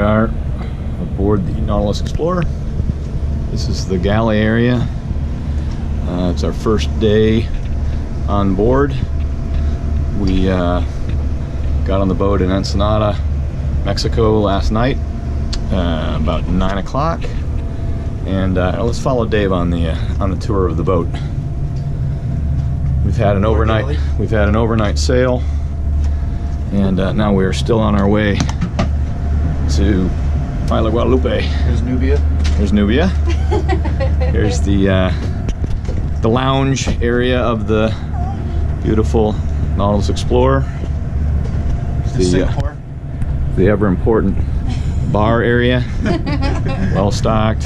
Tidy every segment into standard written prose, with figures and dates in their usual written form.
are aboard the Nautilus Explorer. This is the galley area. It's our first day on board. We got on the boat in Ensenada, Mexico last night, about 9 o'clock. And let's follow Dave on the tour of the boat. We've had an overnight sail, and now we are still on our way to Isla Guadalupe. There's Nubia. There's Nubia. Here's the lounge area of the beautiful Nautilus Explorer. Singapore. The ever important bar area, well stocked.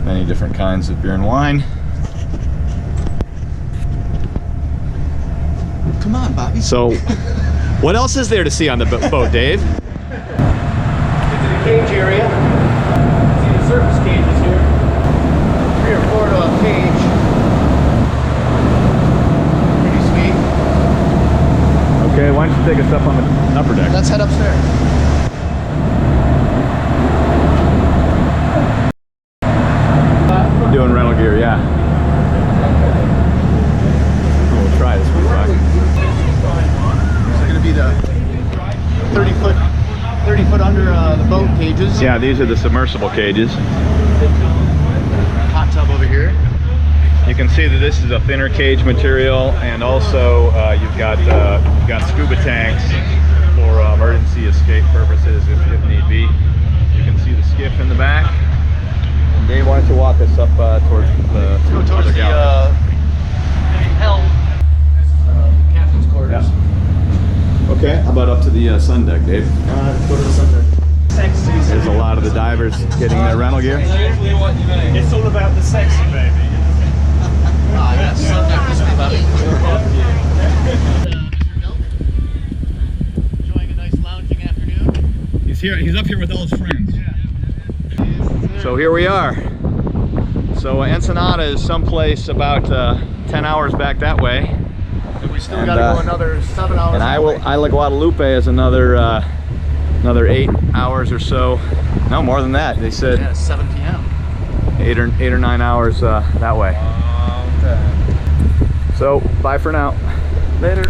Many different kinds of beer and wine. Come on, Bobby. So, what else is there to see on the boat, Dave? Into the cage area. See the surface cages here. 3 or 4 to a cage. Pretty sweet. Okay, why don't you take us up on the upper deck? Let's head upstairs. Doing rental gear, yeah. We'll try this one. This is going to be the 30 foot under the boat cages. Yeah, these are the submersible cages. Hot tub over here. You can see that this is a thinner cage material, and also you've got scuba tanks for emergency escape purposes if need be. You can see the skiff in the back. And Dave, why don't you walk us up towards the other galley? Helm. Captain's quarters. Yeah. Okay, how about up to the sun deck, Dave? Go to the sun deck. There's a lot of the divers getting their rental gear. It's all about the sexy, baby. Ah, yes, sun deck is Bobby. Enjoying a nice lounging afternoon. He's up here with all his friends. So here we are. So Ensenada is someplace about 10 hours back that way. And we still got to go another 7 hours. And Isla Guadalupe is another 8 hours or so. No, more than that. They said 7 p.m. 8 or 9 hours that way. So bye for now. Later.